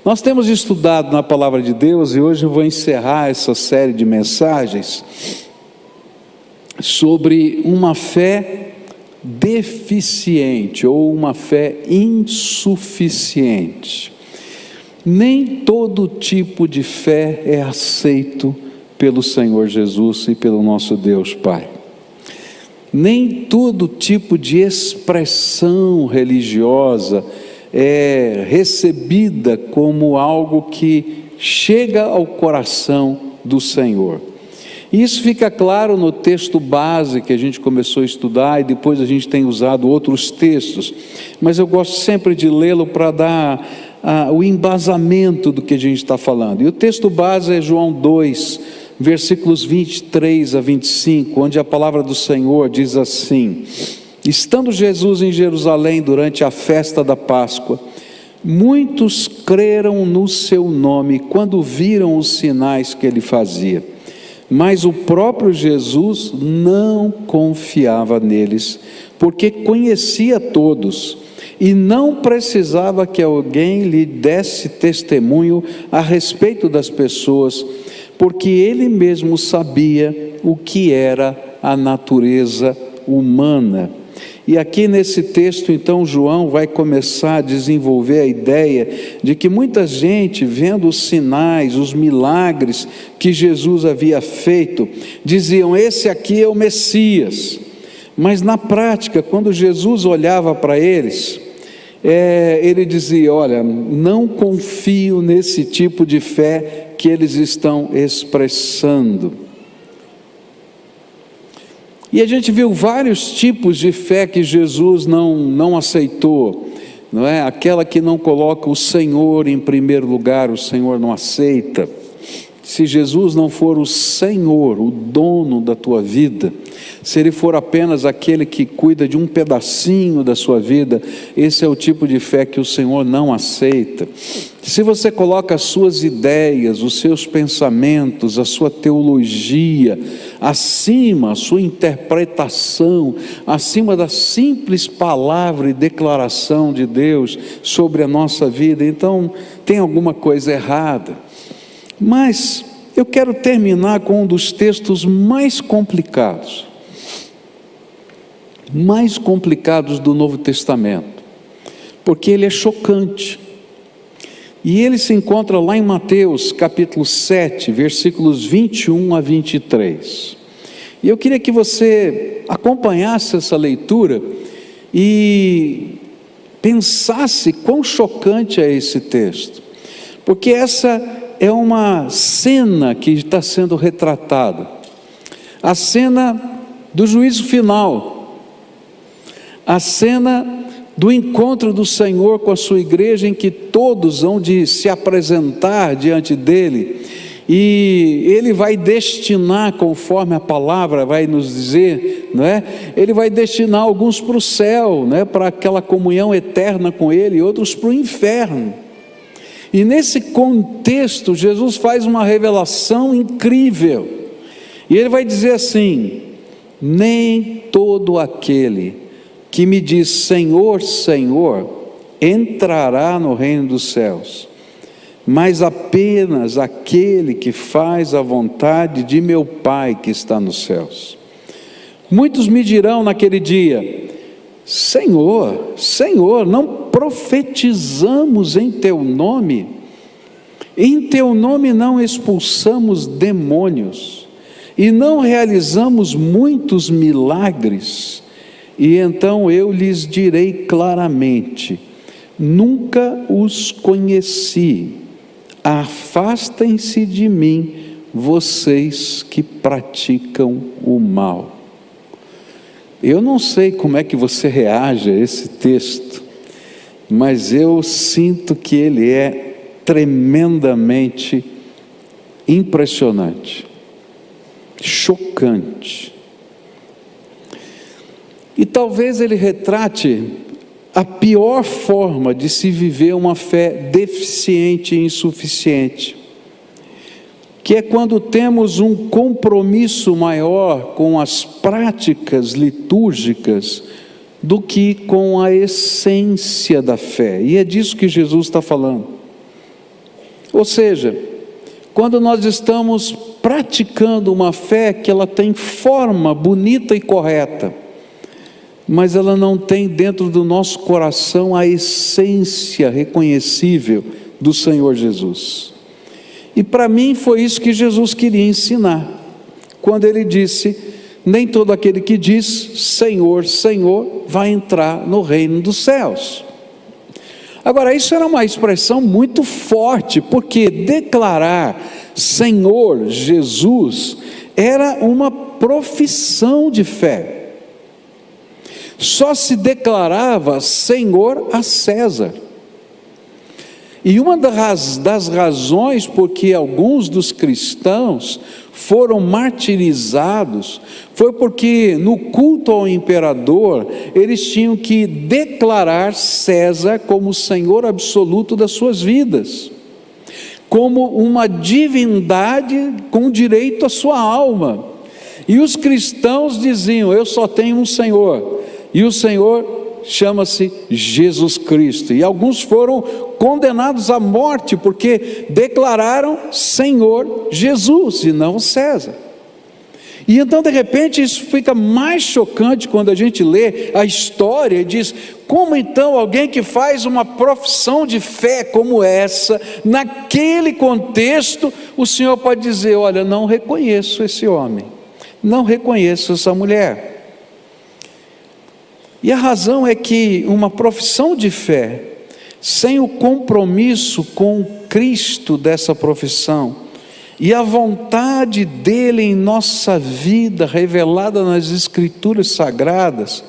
Nós temos estudado na Palavra de Deus, e hoje eu vou encerrar essa série de mensagens sobre uma fé deficiente ou uma fé insuficiente. Nem todo tipo de fé é aceito pelo Senhor Jesus e pelo nosso Deus Pai. Nem todo tipo de expressão religiosa é recebida como algo que chega ao coração do Senhor. Isso fica claro no texto base que a gente começou a estudar, e depois a gente tem usado outros textos, mas eu gosto sempre de lê-lo para dar o embasamento do que a gente está falando. E o texto base é João 2, versículos 23 a 25, onde a palavra do Senhor diz assim: estando Jesus em Jerusalém durante a festa da Páscoa, muitos creram no seu nome quando viram os sinais que ele fazia. Mas o próprio Jesus não confiava neles, porque conhecia todos e não precisava que alguém lhe desse testemunho a respeito das pessoas, porque ele mesmo sabia o que era a natureza humana. E aqui nesse texto, então, João vai começar a desenvolver a ideia de que muita gente, vendo os sinais, os milagres que Jesus havia feito, diziam: esse aqui é o Messias. Mas na prática, quando Jesus olhava para eles, ele dizia: olha, não confio nesse tipo de fé que eles estão expressando. E a gente viu vários tipos de fé que Jesus não aceitou, não é? Aquela que não coloca o Senhor em primeiro lugar, o Senhor não aceita. Se Jesus não for o Senhor, o dono da tua vida, se Ele for apenas aquele que cuida de um pedacinho da sua vida, esse é o tipo de fé que o Senhor não aceita. Se você coloca as suas ideias, os seus pensamentos, a sua teologia, acima, a sua interpretação, acima da simples palavra e declaração de Deus sobre a nossa vida, então tem alguma coisa errada. Mas eu quero terminar com um dos textos mais complicados do Novo Testamento, porque ele é chocante. E ele se encontra lá em Mateus capítulo 7, versículos 21 a 23. E eu queria que você acompanhasse essa leitura e pensasse quão chocante é esse texto, porque essa é uma cena que está sendo retratada, a cena do juízo final, a cena do encontro do Senhor com a sua igreja, em que todos vão de se apresentar diante dele, e ele vai destinar, conforme a palavra vai nos dizer, não é? Ele vai destinar alguns para o céu, não é? Para aquela comunhão eterna com ele, e outros para o inferno. E nesse contexto, Jesus faz uma revelação incrível, e ele vai dizer assim: nem todo aquele que me diz Senhor, Senhor, entrará no reino dos céus, mas apenas aquele que faz a vontade de meu Pai que está nos céus. Muitos me dirão naquele dia: Senhor, Senhor, não profetizamos em teu nome? Em teu nome não expulsamos demônios, e não realizamos muitos milagres? E então eu lhes direi claramente: nunca os conheci, afastem-se de mim, vocês que praticam o mal. Eu não sei como é que você reage a esse texto, mas eu sinto que ele é tremendamente impressionante, chocante. E talvez ele retrate a pior forma de se viver uma fé deficiente e insuficiente, que é quando temos um compromisso maior com as práticas litúrgicas do que com a essência da fé. E é disso que Jesus está falando. Ou seja, quando nós estamos praticando uma fé que ela tem forma bonita e correta, mas ela não tem dentro do nosso coração a essência reconhecível do Senhor Jesus. E para mim foi isso que Jesus queria ensinar, quando ele disse: nem todo aquele que diz Senhor, Senhor, vai entrar no reino dos céus. Agora, isso era uma expressão muito forte, porque declarar Senhor Jesus era uma profissão de fé. Só se declarava Senhor a César. E uma das razões por que alguns dos cristãos foram martirizados foi porque no culto ao imperador eles tinham que declarar César como Senhor absoluto das suas vidas, como uma divindade com direito à sua alma. E os cristãos diziam: eu só tenho um Senhor, e o Senhor chama-se Jesus Cristo. E alguns foram condenados à morte porque declararam Senhor Jesus e não César. E então, de repente, isso fica mais chocante quando a gente lê a história e diz: como então alguém que faz uma profissão de fé como essa, naquele contexto, o Senhor pode dizer: olha, não reconheço esse homem, não reconheço essa mulher. E a razão é que uma profissão de fé, sem o compromisso com Cristo dessa profissão, e a vontade dele em nossa vida, revelada nas Escrituras Sagradas,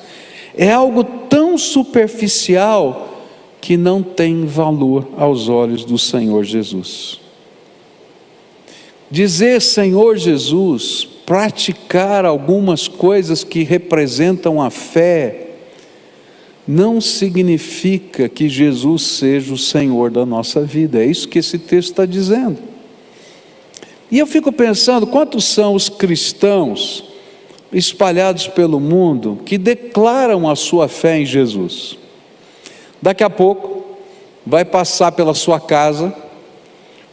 é algo tão superficial que não tem valor aos olhos do Senhor Jesus. Dizer Senhor Jesus, praticar algumas coisas que representam a fé, não significa que Jesus seja o Senhor da nossa vida. É isso que esse texto está dizendo. E eu fico pensando, quantos são os cristãos espalhados pelo mundo que declaram a sua fé em Jesus? Daqui a pouco vai passar pela sua casa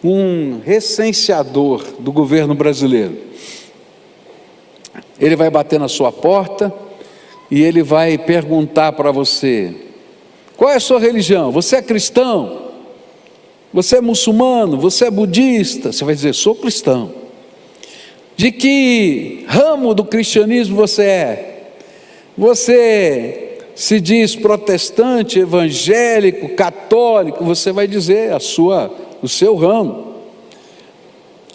um recenseador do governo brasileiro. Ele vai bater na sua porta e ele vai perguntar para você: qual é a sua religião? Você é cristão? Você é muçulmano? Você é budista? Você vai dizer: sou cristão. De que ramo do cristianismo você é? Você se diz protestante, evangélico, católico? Você vai dizer o seu ramo.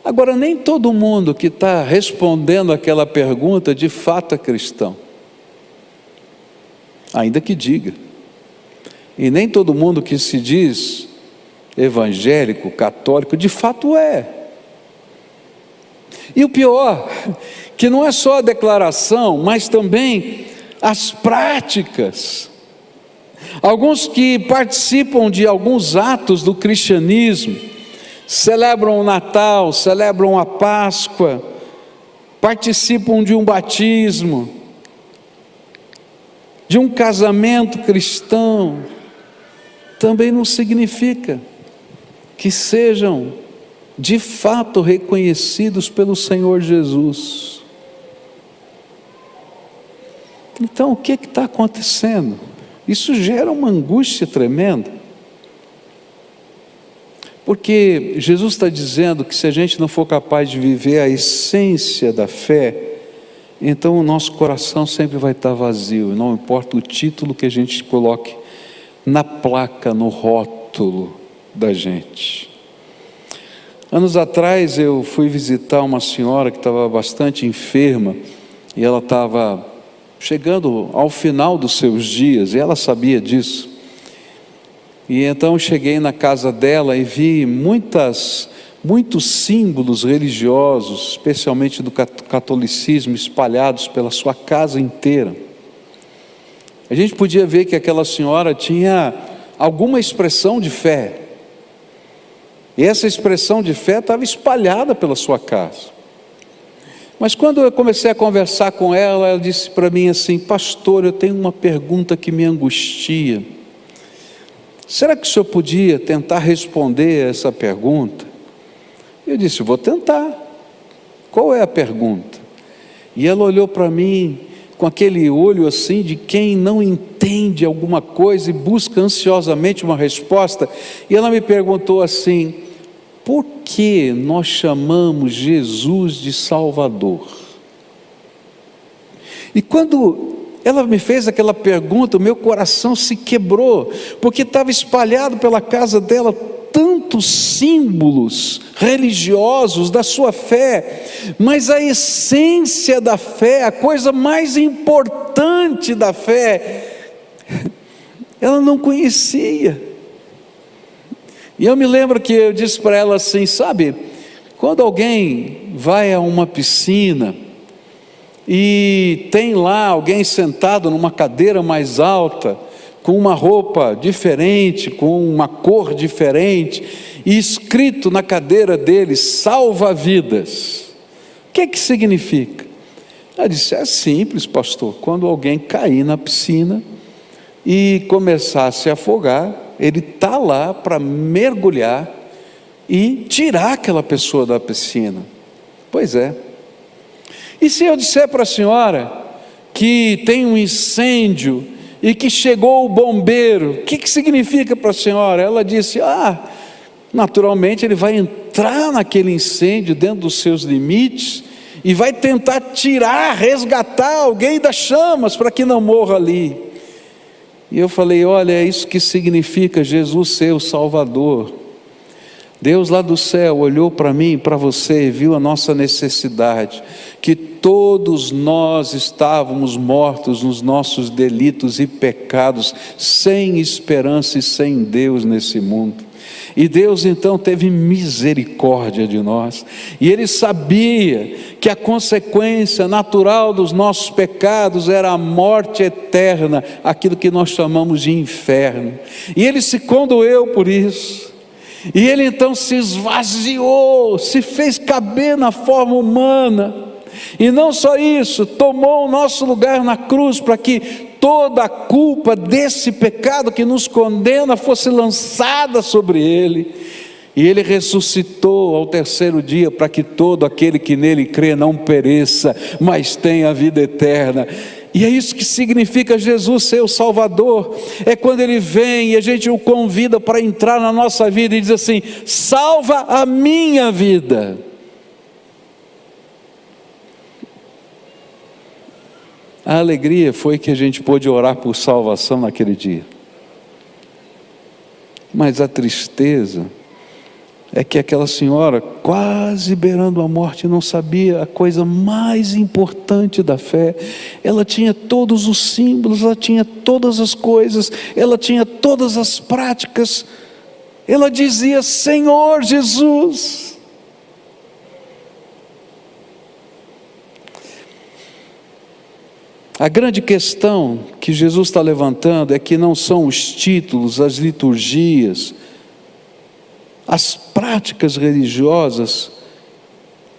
Agora, nem todo mundo que está respondendo aquela pergunta de fato é cristão, ainda que diga. E nem todo mundo que se diz evangélico, católico, de fato é. E o pior, que não é só a declaração, mas também as práticas. Alguns que participam de alguns atos do cristianismo, celebram o Natal, celebram a Páscoa, participam de um batismo, de um casamento cristão, também não significa que sejam de fato reconhecidos pelo Senhor Jesus. Então, o que está acontecendo? Isso gera uma angústia tremenda, porque Jesus está dizendo que se a gente não for capaz de viver a essência da fé, então o nosso coração sempre vai estar vazio, não importa o título que a gente coloque na placa, no rótulo da gente. Anos atrás eu fui visitar uma senhora que estava bastante enferma, e ela estava chegando ao final dos seus dias, e ela sabia disso. E então cheguei na casa dela e vi muitos símbolos religiosos, especialmente do catolicismo, espalhados pela sua casa inteira. A gente podia ver que aquela senhora tinha alguma expressão de fé, e essa expressão de fé estava espalhada pela sua casa. Mas quando eu comecei a conversar com ela, ela disse para mim assim: pastor, eu tenho uma pergunta que me angustia. Será que o senhor podia tentar responder essa pergunta? Eu disse: vou tentar. Qual é a pergunta? E ela olhou para mim com aquele olho assim de quem não entende alguma coisa e busca ansiosamente uma resposta. E ela me perguntou assim: por que nós chamamos Jesus de Salvador? E quando ela me fez aquela pergunta, o meu coração se quebrou, porque estava espalhado pela casa dela tantos símbolos religiosos da sua fé, mas a essência da fé, a coisa mais importante da fé, ela não conhecia. E eu me lembro que eu disse para ela assim: sabe, quando alguém vai a uma piscina e tem lá alguém sentado numa cadeira mais alta, com uma roupa diferente, com uma cor diferente, e escrito na cadeira dele: salva-vidas. O que significa? Ela disse: é simples, pastor, quando alguém cair na piscina e começar a se afogar, ele está lá para mergulhar e tirar aquela pessoa da piscina. Pois é. E se eu disser para a senhora que tem um incêndio e que chegou o bombeiro, o que significa para a senhora? Ela disse: naturalmente ele vai entrar naquele incêndio dentro dos seus limites e vai tentar tirar, resgatar alguém das chamas para que não morra ali. E eu falei: olha, é isso que significa Jesus ser o Salvador. Deus lá do céu olhou para mim e para você e viu a nossa necessidade, que todos nós estávamos mortos nos nossos delitos e pecados, sem esperança e sem Deus nesse mundo. E Deus então teve misericórdia de nós, e Ele sabia que a consequência natural dos nossos pecados era a morte eterna, aquilo que nós chamamos de inferno, e Ele se condoeu por isso. E Ele então se esvaziou, se fez caber na forma humana, e não só isso, tomou o nosso lugar na cruz, para que toda a culpa desse pecado que nos condena fosse lançada sobre Ele, e Ele ressuscitou ao terceiro dia, para que todo aquele que nele crê não pereça, mas tenha a vida eterna. E é isso que significa Jesus ser o Salvador. É quando Ele vem e a gente o convida para entrar na nossa vida e diz assim: salva a minha vida. A alegria foi que a gente pôde orar por salvação naquele dia, mas a tristeza é que aquela senhora, quase beirando a morte, não sabia a coisa mais importante da fé. Ela tinha todos os símbolos, ela tinha todas as coisas, ela tinha todas as práticas. Ela dizia: Senhor Jesus. A grande questão que Jesus está levantando é que não são os títulos, as liturgias, as práticas religiosas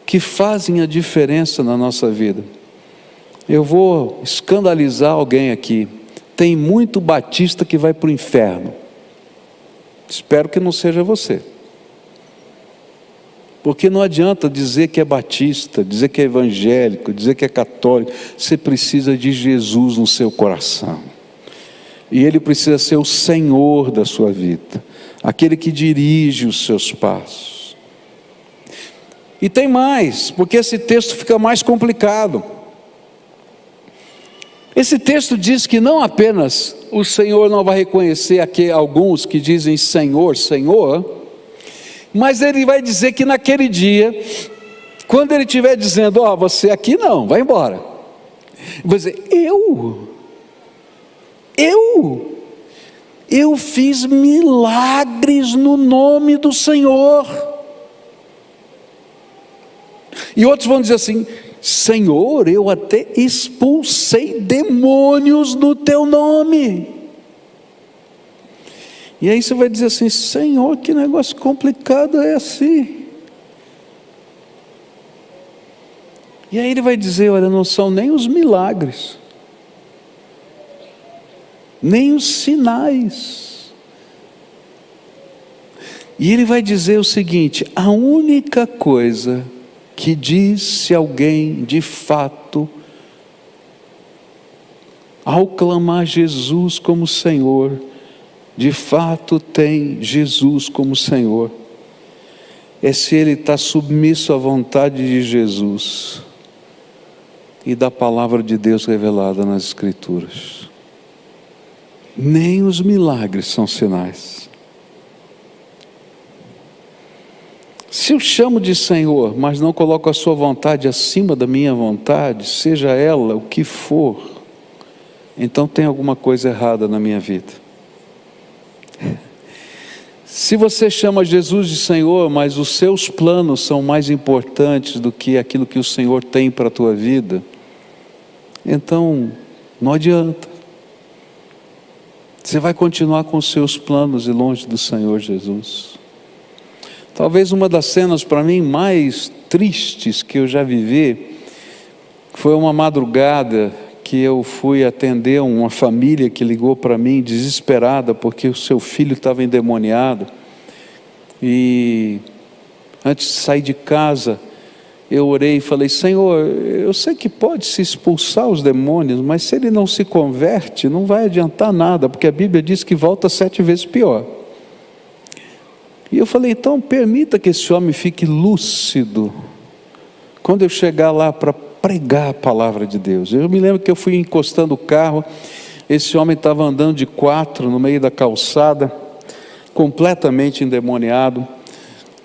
que fazem a diferença na nossa vida. Eu vou escandalizar alguém aqui: tem muito batista que vai para o inferno. Espero que não seja você, porque não adianta dizer que é batista, dizer que é evangélico, dizer que é católico. Você precisa de Jesus no seu coração, e Ele precisa ser o Senhor da sua vida, aquele que dirige os seus passos. E tem mais, porque esse texto fica mais complicado. Esse texto diz que não apenas o Senhor não vai reconhecer aqui alguns que dizem Senhor, Senhor, mas Ele vai dizer que naquele dia, quando Ele estiver dizendo: você aqui não, vai embora, vai dizer: eu fiz milagres no nome do Senhor. E outros vão dizer assim: Senhor, eu até expulsei demônios no teu nome. E aí você vai dizer assim: Senhor, que negócio complicado é assim? E aí Ele vai dizer: olha, não são nem os milagres, nem os sinais. E ele vai dizer o seguinte: a única coisa que diz se alguém de fato, ao clamar Jesus como Senhor, de fato tem Jesus como Senhor, é se ele está submisso à vontade de Jesus e da palavra de Deus revelada nas Escrituras. Nem os milagres são sinais. Se eu chamo de Senhor, mas não coloco a sua vontade acima da minha vontade, seja ela o que for, então tem alguma coisa errada na minha vida. Se você chama Jesus de Senhor, mas os seus planos são mais importantes do que aquilo que o Senhor tem para a tua vida, então não adianta. Você vai continuar com os seus planos e longe do Senhor Jesus. Talvez uma das cenas para mim mais tristes que eu já vivi foi uma madrugada que eu fui atender uma família que ligou para mim desesperada porque o seu filho estava endemoniado. E antes de sair de casa, eu orei e falei: Senhor, eu sei que pode se expulsar os demônios, mas se ele não se converte, não vai adiantar nada, porque a Bíblia diz que volta 7 vezes pior. E eu falei: então permita que esse homem fique lúcido quando eu chegar lá para pregar a palavra de Deus. Eu me lembro que eu fui encostando o carro, esse homem estava andando de 4 no meio da calçada, completamente endemoniado.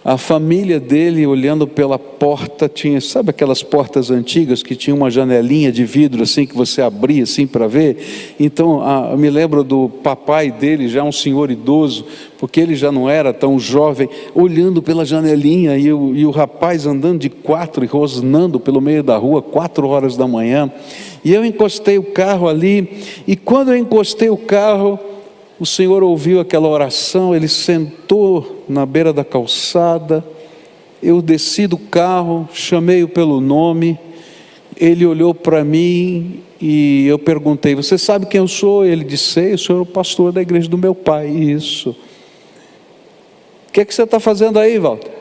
A família dele, olhando pela porta, tinha, sabe aquelas portas antigas que tinha uma janelinha de vidro assim, que você abria assim para ver? Então, eu me lembro do papai dele, já um senhor idoso, porque ele já não era tão jovem, olhando pela janelinha, e o rapaz andando de 4 e rosnando pelo meio da rua, 4 horas da manhã. E eu encostei o carro ali, e quando eu encostei o carro, o Senhor ouviu aquela oração, ele sentou na beira da calçada, eu desci do carro, chamei-o pelo nome, ele olhou para mim e eu perguntei: você sabe quem eu sou? Ele disse: sei, o senhor é o pastor da igreja do meu pai. Isso. O que é que você está fazendo aí, Walter?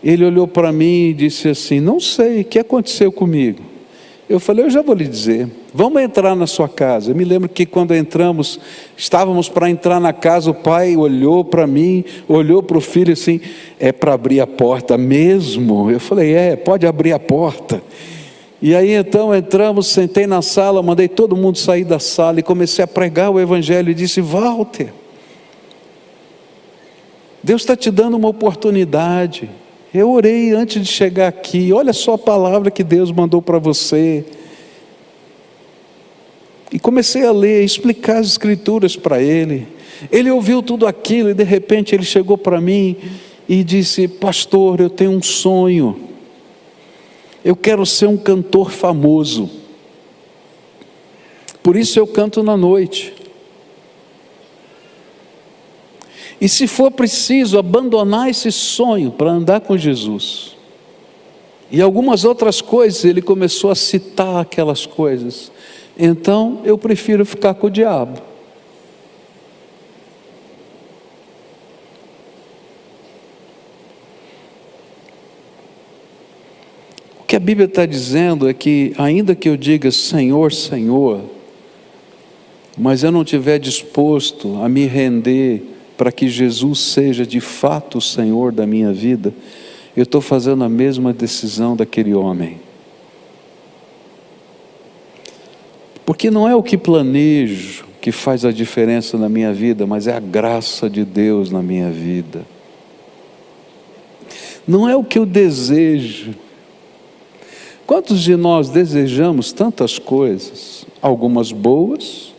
Ele olhou para mim e disse assim: não sei, o que aconteceu comigo? Eu falei: eu já vou lhe dizer, vamos entrar na sua casa. Eu me lembro que quando entramos, estávamos para entrar na casa, o pai olhou para mim, olhou para o filho assim: é para abrir a porta mesmo? Eu falei: pode abrir a porta. E aí então entramos, sentei na sala, mandei todo mundo sair da sala e comecei a pregar o evangelho e disse: Walter, Deus está te dando uma oportunidade. Eu orei antes de chegar aqui, olha só a palavra que Deus mandou para você. E comecei a ler, explicar as escrituras para ele. Ele ouviu tudo aquilo e de repente ele chegou para mim e disse: pastor, eu tenho um sonho. Eu quero ser um cantor famoso. Por isso eu canto na noite. E se for preciso abandonar esse sonho para andar com Jesus. E algumas outras coisas, ele começou a citar aquelas coisas. Então eu prefiro ficar com o diabo. O que a Bíblia está dizendo é que, ainda que eu diga Senhor, Senhor, mas eu não estiver disposto a me render para que Jesus seja de fato o Senhor da minha vida, eu estou fazendo a mesma decisão daquele homem. Porque não é o que planejo que faz a diferença na minha vida, mas é a graça de Deus na minha vida. Não é o que eu desejo. Quantos de nós desejamos tantas coisas? Algumas boas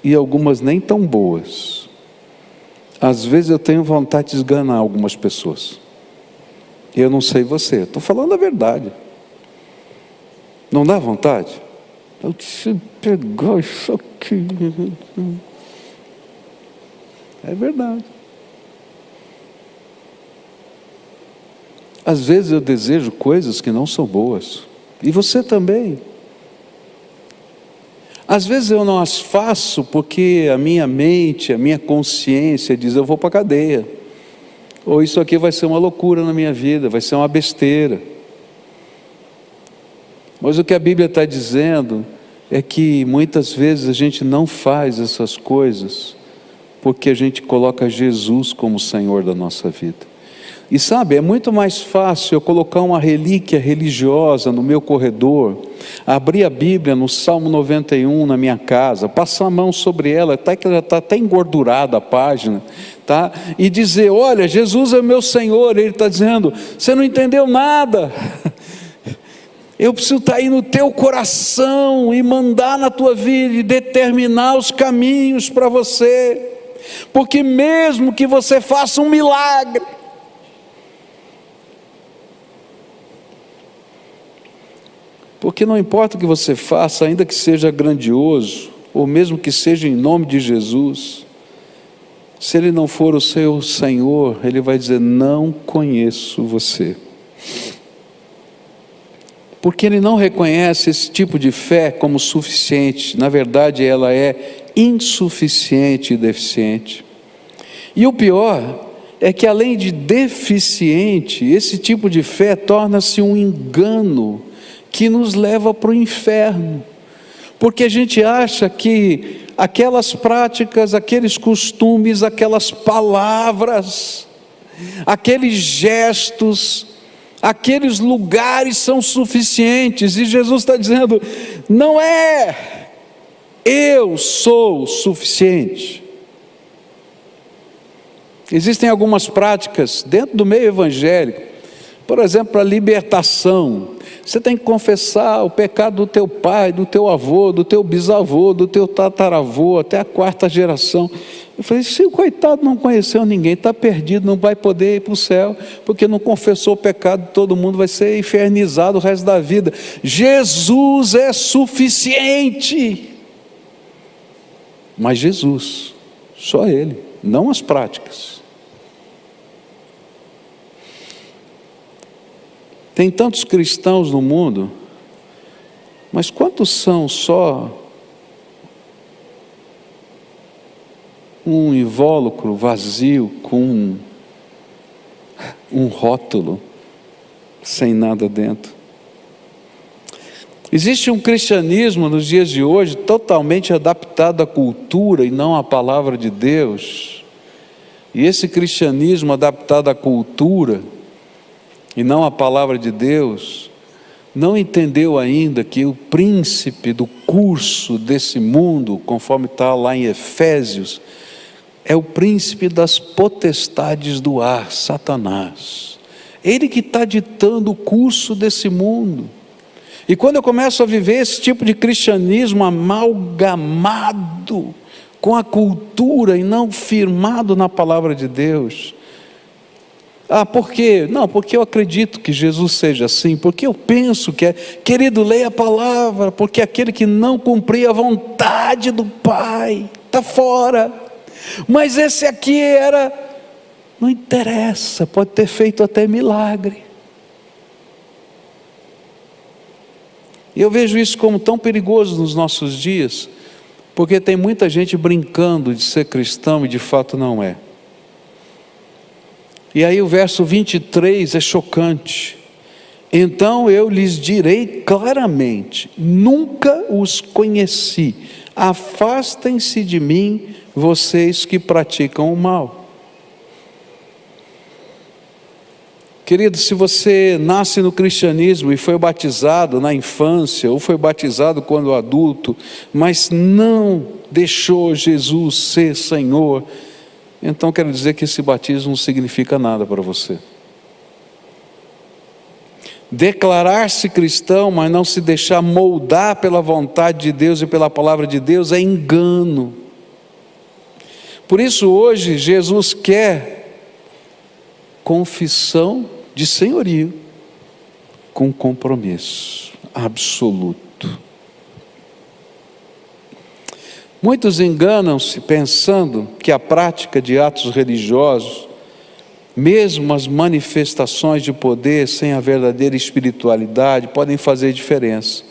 e algumas nem tão boas. Às vezes eu tenho vontade de esganar algumas pessoas. Eu não sei você, estou falando a verdade. Não dá vontade? Eu disse: pegar isso aqui. É verdade. Às vezes eu desejo coisas que não são boas. E você também. Às vezes eu não as faço porque a minha mente, a minha consciência diz: eu vou para a cadeia. ou isso aqui vai ser uma loucura na minha vida, vai ser uma besteira. Mas o que a Bíblia está dizendo é que muitas vezes a gente não faz essas coisas porque a gente coloca Jesus como Senhor da nossa vida. E sabe, é muito mais fácil eu colocar uma relíquia religiosa no meu corredor, abrir a Bíblia no Salmo 91 na minha casa, passar a mão sobre ela, até que ela está até engordurada a página, tá? E dizer: olha, Jesus é meu Senhor. Ele está dizendo: você não entendeu nada. Eu preciso estar aí no teu coração e mandar na tua vida e determinar os caminhos para você, porque mesmo que você faça um milagre, porque não importa o que você faça, ainda que seja grandioso, ou mesmo que seja em nome de Jesus, se Ele não for o seu Senhor, Ele vai dizer: não conheço você. Porque Ele não reconhece esse tipo de fé como suficiente. Na verdade, ela é insuficiente e deficiente. E o pior é que, além de deficiente, esse tipo de fé torna-se um engano que nos leva para o inferno, porque a gente acha que aquelas práticas, aqueles costumes, aquelas palavras, aqueles gestos, aqueles lugares são suficientes, e Jesus está dizendo: não é, eu sou suficiente. Existem algumas práticas dentro do meio evangélico, por exemplo, a libertação. Você tem que confessar o pecado do teu pai, do teu avô, do teu bisavô, do teu tataravô, até a 4ª geração. Eu falei: se o coitado não conheceu ninguém, está perdido, não vai poder ir para o céu, porque não confessou o pecado de todo mundo, vai ser infernizado o resto da vida. Jesus é suficiente. Mas Jesus, só Ele, não as práticas. Tem tantos cristãos no mundo, mas quantos são só um invólucro vazio com um rótulo, sem nada dentro? Existe um cristianismo nos dias de hoje totalmente adaptado à cultura e não à palavra de Deus. E esse cristianismo adaptado à cultura e não a palavra de Deus, não entendeu ainda que o príncipe do curso desse mundo, conforme está lá em Efésios, é o príncipe das potestades do ar, Satanás. Ele que está ditando o curso desse mundo. E quando eu começo a viver esse tipo de cristianismo amalgamado com a cultura e não firmado na palavra de Deus, por quê? Não, porque eu acredito que Jesus seja assim, porque eu penso que querido, leia a palavra, porque aquele que não cumprir a vontade do Pai, está fora. Mas esse aqui não interessa, pode ter feito até milagre. E eu vejo isso como tão perigoso nos nossos dias, porque tem muita gente brincando de ser cristão e de fato não é. E aí o verso 23 é chocante. Então eu lhes direi claramente: nunca os conheci, afastem-se de mim, vocês que praticam o mal. Querido, se você nasce no cristianismo e foi batizado na infância, ou foi batizado quando adulto, mas não deixou Jesus ser Senhor, então quero dizer que esse batismo não significa nada para você. Declarar-se cristão, mas não se deixar moldar pela vontade de Deus e pela palavra de Deus, é engano. Por isso hoje Jesus quer confissão de senhorio, com compromisso absoluto. Muitos enganam-se pensando que a prática de atos religiosos, mesmo as manifestações de poder sem a verdadeira espiritualidade, podem fazer diferença.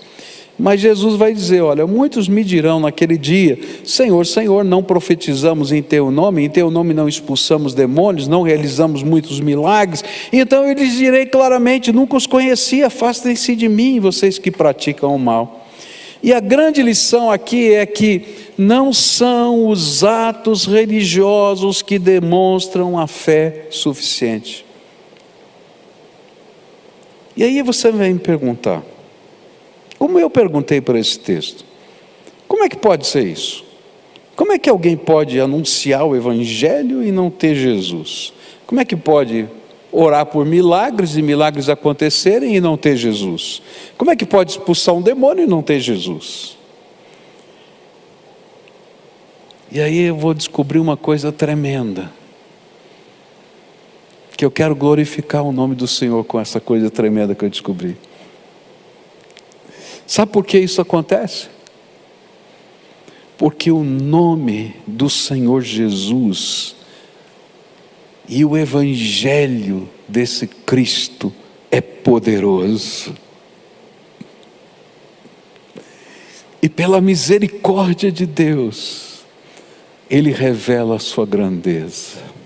Mas Jesus vai dizer: olha, muitos me dirão naquele dia: Senhor, Senhor, não profetizamos em teu nome não expulsamos demônios, não realizamos muitos milagres? Então eu lhes direi claramente: nunca os conheci, afastem-se de mim, vocês que praticam o mal. E a grande lição aqui é que não são os atos religiosos que demonstram a fé suficiente. E aí você vai me perguntar, como eu perguntei para esse texto, como é que pode ser isso? Como é que alguém pode anunciar o Evangelho e não ter Jesus? Como é que pode orar por milagres e milagres acontecerem e não ter Jesus? Como é que pode expulsar um demônio e não ter Jesus? E aí eu vou descobrir uma coisa tremenda, que eu quero glorificar o nome do Senhor com essa coisa tremenda que eu descobri. Sabe por que isso acontece? Porque o nome do Senhor Jesus e o Evangelho desse Cristo é poderoso. E pela misericórdia de Deus, Ele revela a sua grandeza.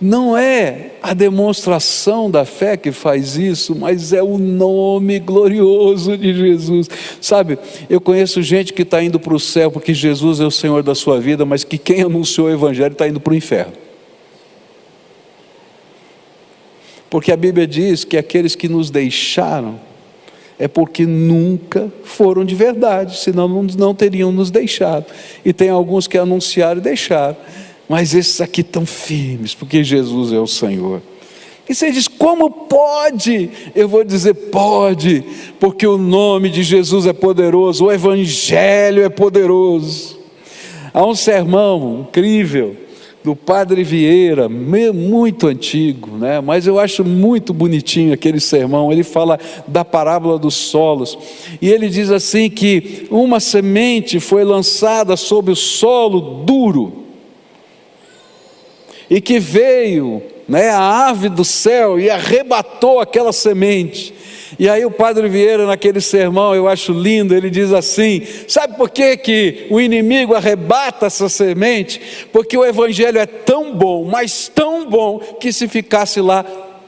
Não é a demonstração da fé que faz isso, mas é o nome glorioso de Jesus. Sabe, eu conheço gente que está indo para o céu porque Jesus é o Senhor da sua vida, mas que quem anunciou o Evangelho está indo para o inferno. Porque a Bíblia diz que aqueles que nos deixaram é porque nunca foram de verdade, senão não teriam nos deixado. E tem alguns que anunciaram e deixaram, mas esses aqui estão firmes, porque Jesus é o Senhor. E você diz: como pode? Eu vou dizer: pode, porque o nome de Jesus é poderoso, o Evangelho é poderoso. Há um sermão incrível do Padre Vieira, muito antigo, né? Mas eu acho muito bonitinho aquele sermão. Ele fala da parábola dos solos, e ele diz assim que uma semente foi lançada sobre o solo duro, e que veio, né, a ave do céu e arrebatou aquela semente. E aí o Padre Vieira, naquele sermão, eu acho lindo, ele diz assim: sabe por que o inimigo arrebata essa semente? Porque o Evangelho é tão bom, mas tão bom, que se ficasse lá,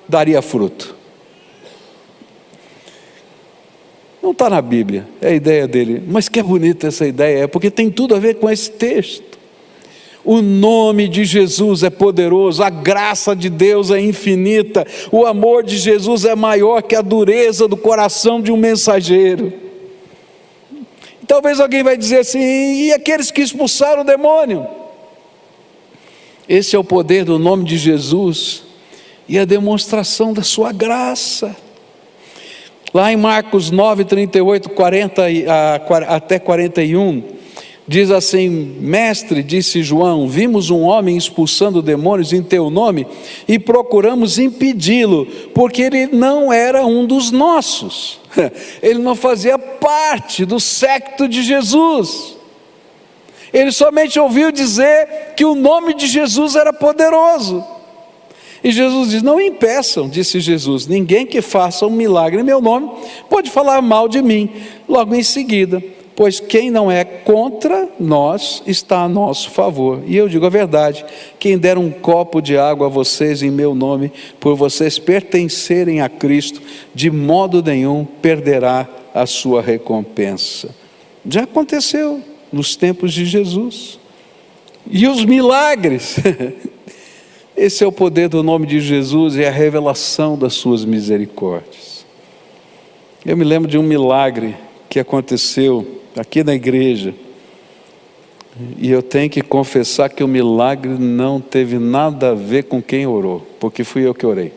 daria fruto. Não está na Bíblia, é a ideia dele, mas que bonita essa ideia, porque tem tudo a ver com esse texto. O nome de Jesus é poderoso, a graça de Deus é infinita, o amor de Jesus é maior que a dureza do coração de um mensageiro. Talvez alguém vai dizer assim: e aqueles que expulsaram o demônio? Esse é o poder do nome de Jesus e a demonstração da sua graça. Lá em Marcos 9, 38, 40 até 41, diz assim: mestre, disse João, vimos um homem expulsando demônios em teu nome e procuramos impedi-lo, porque ele não era um dos nossos, ele não fazia parte do séquito de Jesus, ele somente ouviu dizer que o nome de Jesus era poderoso. E Jesus diz: não impeçam, disse Jesus, ninguém que faça um milagre em meu nome pode falar mal de mim. Logo em seguida: pois quem não é contra nós está a nosso favor. E eu digo a verdade: quem der um copo de água a vocês em meu nome, por vocês pertencerem a Cristo, de modo nenhum perderá a sua recompensa. Já aconteceu nos tempos de Jesus. E os milagres? Esse é o poder do nome de Jesus e a revelação das suas misericórdias. Eu me lembro de um milagre que aconteceu aqui na igreja, e eu tenho que confessar que o milagre não teve nada a ver com quem orou, porque fui eu que orei.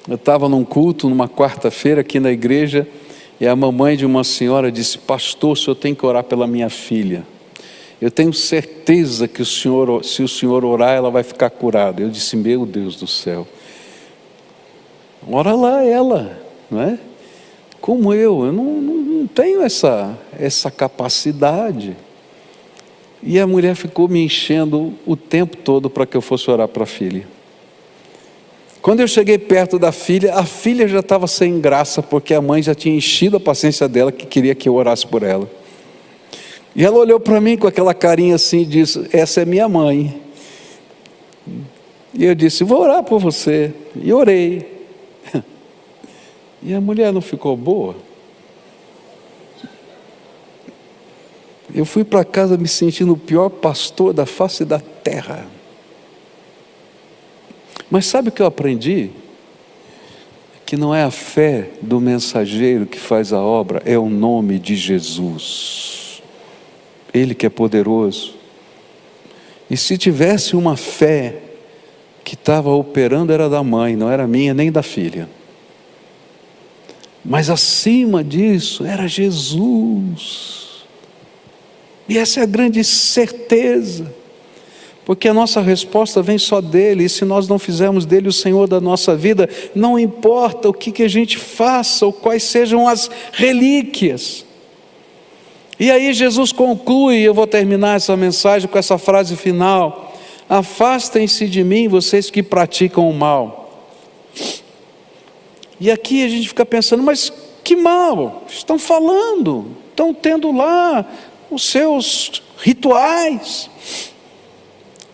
Eu estava num culto, numa quarta-feira aqui na igreja, e a mamãe de uma senhora disse: pastor, o senhor tem que orar pela minha filha, eu tenho certeza que se o senhor orar, ela vai ficar curada. Eu disse: meu Deus do céu, ora lá ela, não é? Como eu não tenho essa capacidade. E a mulher ficou me enchendo o tempo todo para que eu fosse orar para a filha. Quando eu cheguei perto da filha, a filha já estava sem graça, porque a mãe já tinha enchido a paciência dela, que queria que eu orasse por ela. E ela olhou para mim com aquela carinha assim e disse: essa é minha mãe. E eu disse: vou orar por você. E orei. E a mulher não ficou boa. Eu fui para casa me sentindo o pior pastor da face da terra. Mas sabe o que eu aprendi? Que não é a fé do mensageiro que faz a obra, é o nome de Jesus. Ele que é poderoso. E se tivesse uma fé que estava operando, era da mãe, não era minha nem da filha. Mas acima disso era Jesus. E essa é a grande certeza. Porque a nossa resposta vem só dele, e se nós não fizermos dele o Senhor da nossa vida, não importa o que a gente faça, ou quais sejam as relíquias. E aí Jesus conclui, e eu vou terminar essa mensagem com essa frase final: afastem-se de mim, vocês que praticam o mal. E aqui a gente fica pensando, mas que mal? Estão falando, estão tendo lá os seus rituais.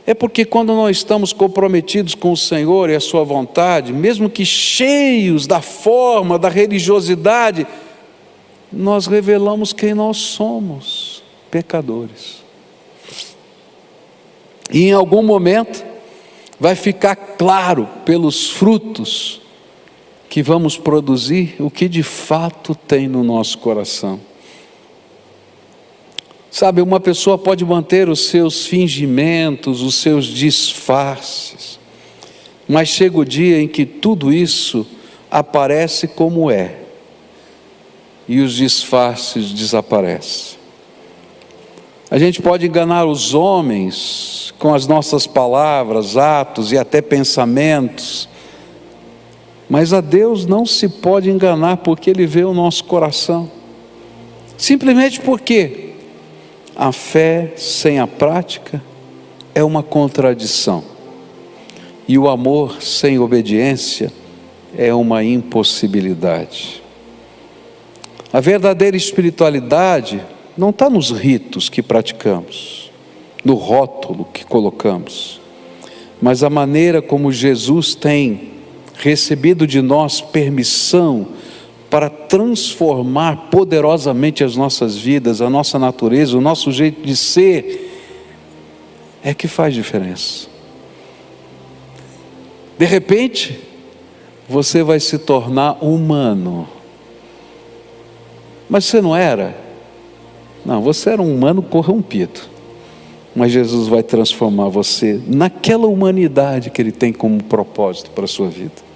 É porque quando nós estamos comprometidos com o Senhor e a sua vontade, mesmo que cheios da forma, da religiosidade, nós revelamos quem nós somos: pecadores. E em algum momento vai ficar claro pelos frutos que vamos produzir o que de fato tem no nosso coração. Sabe, uma pessoa pode manter os seus fingimentos, os seus disfarces, mas chega o dia em que tudo isso aparece como é, e os disfarces desaparecem. A gente pode enganar os homens com as nossas palavras, atos e até pensamentos, mas a Deus não se pode enganar, porque Ele vê o nosso coração. Simplesmente porque a fé sem a prática é uma contradição, e o amor sem obediência é uma impossibilidade. A verdadeira espiritualidade não está nos ritos que praticamos, no rótulo que colocamos, mas a maneira como Jesus tem recebido de nós permissão para transformar poderosamente as nossas vidas, a nossa natureza, o nosso jeito de ser, é que faz diferença. De repente, você vai se tornar humano. Mas você não era? Não, você era um humano corrompido. Mas Jesus vai transformar você naquela humanidade que Ele tem como propósito para a sua vida.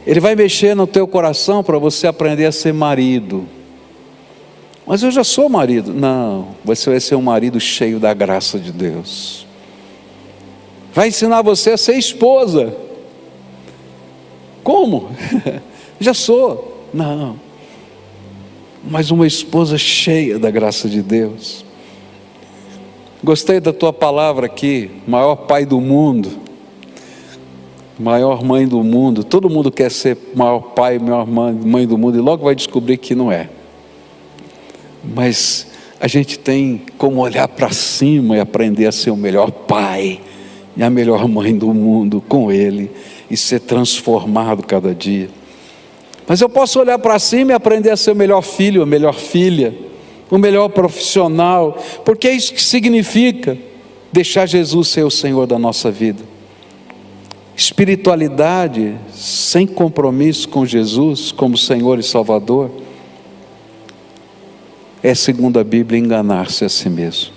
Ele vai mexer no teu coração para você aprender a ser marido. Mas eu já sou marido. Não, você vai ser um marido cheio da graça de Deus. Vai ensinar você a ser esposa. Como? Já sou. Não. Mas uma esposa cheia da graça de Deus. Gostei da tua palavra aqui, maior pai do mundo, maior mãe do mundo. Todo mundo quer ser maior pai, maior mãe do mundo, e logo vai descobrir que não é. Mas a gente tem como olhar para cima e aprender a ser o melhor pai e a melhor mãe do mundo com Ele, e ser transformado cada dia. Mas eu posso olhar para cima e aprender a ser o melhor filho, a melhor filha, o melhor profissional, porque é isso que significa deixar Jesus ser o Senhor da nossa vida. Espiritualidade sem compromisso com Jesus como Senhor e Salvador é, segundo a Bíblia, enganar-se a si mesmo.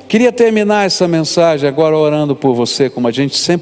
Queria terminar essa mensagem agora orando por você, como a gente sempre